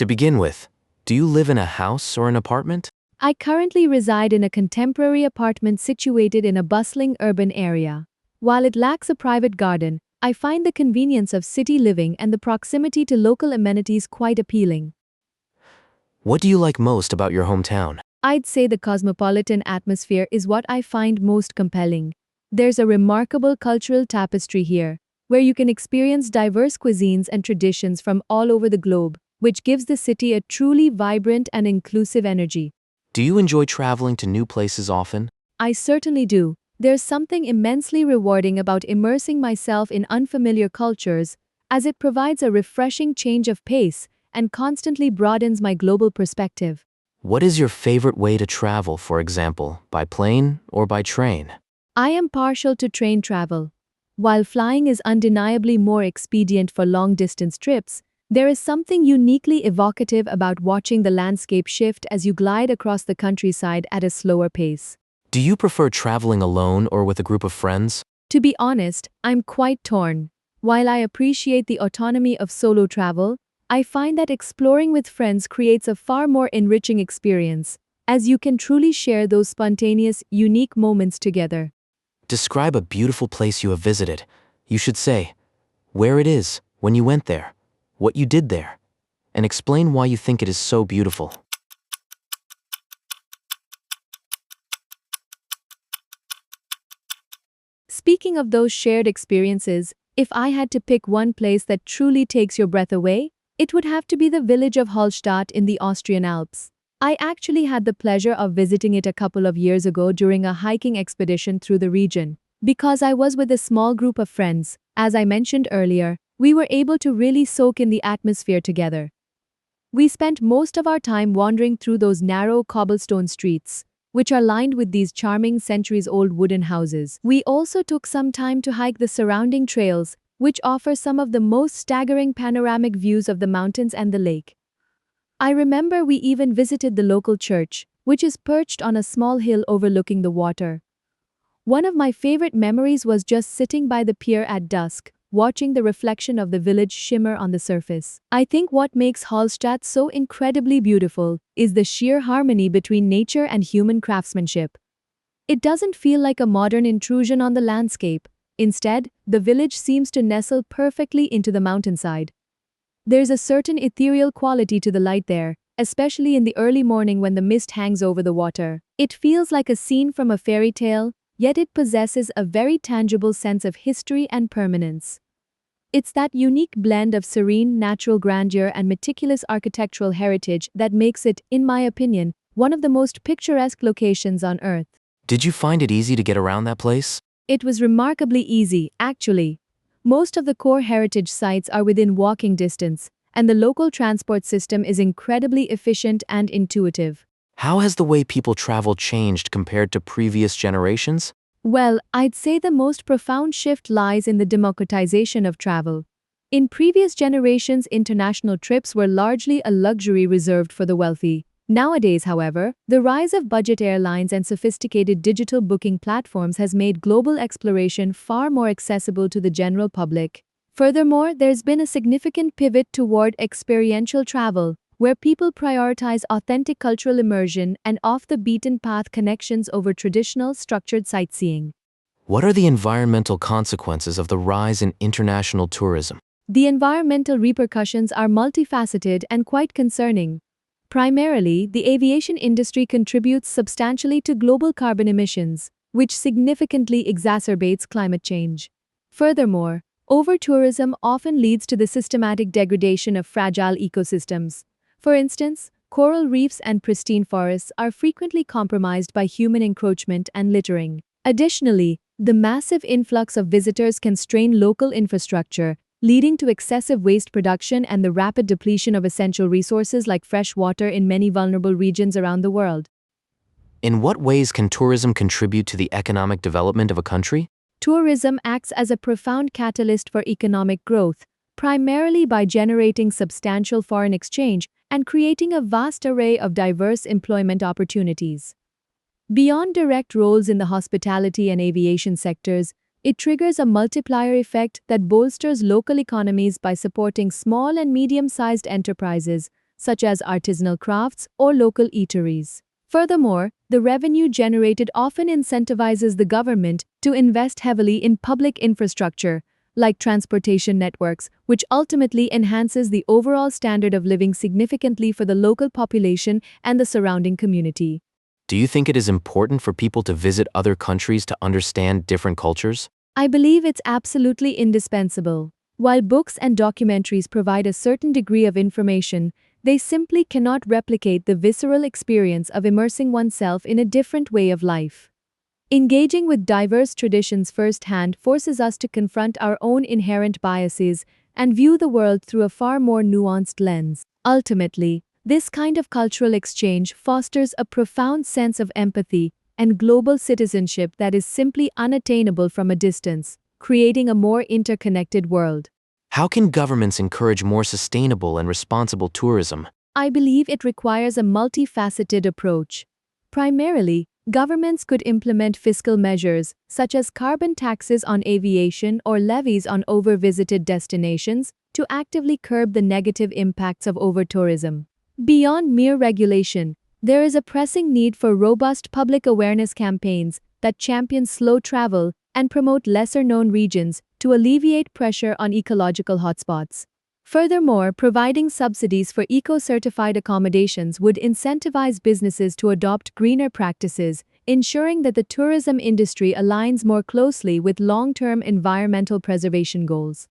To begin with, do you live in a house or an apartment? I currently reside in a contemporary apartment situated in a bustling urban area. While it lacks a private garden, I find the convenience of city living and the proximity to local amenities quite appealing. What do you like most about your hometown? I'd say the cosmopolitan atmosphere is what I find most compelling. There's a remarkable cultural tapestry here, where you can experience diverse cuisines and traditions from all over the globe, which gives the city a truly vibrant and inclusive energy. Do you enjoy traveling to new places often? I certainly do. There's something immensely rewarding about immersing myself in unfamiliar cultures, as it provides a refreshing change of pace and constantly broadens my global perspective. What is your favorite way to travel, for example, by plane or by train? I am partial to train travel. While flying is undeniably more expedient for long-distance trips, there is something uniquely evocative about watching the landscape shift as you glide across the countryside at a slower pace. Do you prefer traveling alone or with a group of friends? To be honest, I'm quite torn. While I appreciate the autonomy of solo travel, I find that exploring with friends creates a far more enriching experience, as you can truly share those spontaneous, unique moments together. Describe a beautiful place you have visited. You should say where it is, when you went there, what you did there, and explain why you think it is so beautiful. Speaking of those shared experiences, if I had to pick one place that truly takes your breath away, it would have to be the village of Hallstatt in the Austrian Alps. I actually had the pleasure of visiting it a couple of years ago during a hiking expedition through the region. Because I was with a small group of friends, as I mentioned earlier, we were able to really soak in the atmosphere together. We spent most of our time wandering through those narrow cobblestone streets, which are lined with these charming centuries-old wooden houses. We also took some time to hike the surrounding trails, which offer some of the most staggering panoramic views of the mountains and the lake. I remember we even visited the local church, which is perched on a small hill overlooking the water. One of my favorite memories was just sitting by the pier at dusk, watching the reflection of the village shimmer on the surface. I think what makes Hallstatt so incredibly beautiful is the sheer harmony between nature and human craftsmanship. It doesn't feel like a modern intrusion on the landscape. Instead, the village seems to nestle perfectly into the mountainside. There's a certain ethereal quality to the light there, especially in the early morning when the mist hangs over the water. It feels like a scene from a fairy tale, yet it possesses a very tangible sense of history and permanence. It's that unique blend of serene natural grandeur and meticulous architectural heritage that makes it, in my opinion, one of the most picturesque locations on Earth. Did you find it easy to get around that place? It was remarkably easy, actually. Most of the core heritage sites are within walking distance, and the local transport system is incredibly efficient and intuitive. How has the way people travel changed compared to previous generations? Well, I'd say the most profound shift lies in the democratization of travel. In previous generations, international trips were largely a luxury reserved for the wealthy. Nowadays, however, the rise of budget airlines and sophisticated digital booking platforms has made global exploration far more accessible to the general public. Furthermore, there's been a significant pivot toward experiential travel, where people prioritize authentic cultural immersion and off-the-beaten-path connections over traditional, structured sightseeing. What are the environmental consequences of the rise in international tourism? The environmental repercussions are multifaceted and quite concerning. Primarily, the aviation industry contributes substantially to global carbon emissions, which significantly exacerbates climate change. Furthermore, over-tourism often leads to the systematic degradation of fragile ecosystems. For instance, coral reefs and pristine forests are frequently compromised by human encroachment and littering. Additionally, the massive influx of visitors can strain local infrastructure, leading to excessive waste production and the rapid depletion of essential resources like fresh water in many vulnerable regions around the world. In what ways can tourism contribute to the economic development of a country? Tourism acts as a profound catalyst for economic growth, primarily by generating substantial foreign exchange and creating a vast array of diverse employment opportunities. Beyond direct roles in the hospitality and aviation sectors, it triggers a multiplier effect that bolsters local economies by supporting small and medium-sized enterprises, such as artisanal crafts or local eateries. Furthermore, the revenue generated often incentivizes the government to invest heavily in public infrastructure, like transportation networks, which ultimately enhances the overall standard of living significantly for the local population and the surrounding community. Do you think it is important for people to visit other countries to understand different cultures? I believe it's absolutely indispensable. While books and documentaries provide a certain degree of information, they simply cannot replicate the visceral experience of immersing oneself in a different way of life. Engaging with diverse traditions firsthand forces us to confront our own inherent biases and view the world through a far more nuanced lens. Ultimately, this kind of cultural exchange fosters a profound sense of empathy and global citizenship that is simply unattainable from a distance, creating a more interconnected world. How can governments encourage more sustainable and responsible tourism? I believe it requires a multifaceted approach. Primarily, governments could implement fiscal measures, such as carbon taxes on aviation or levies on over-visited destinations, to actively curb the negative impacts of over-tourism. Beyond mere regulation, there is a pressing need for robust public awareness campaigns that champion slow travel and promote lesser-known regions to alleviate pressure on ecological hotspots. Furthermore, providing subsidies for eco-certified accommodations would incentivize businesses to adopt greener practices, ensuring that the tourism industry aligns more closely with long-term environmental preservation goals.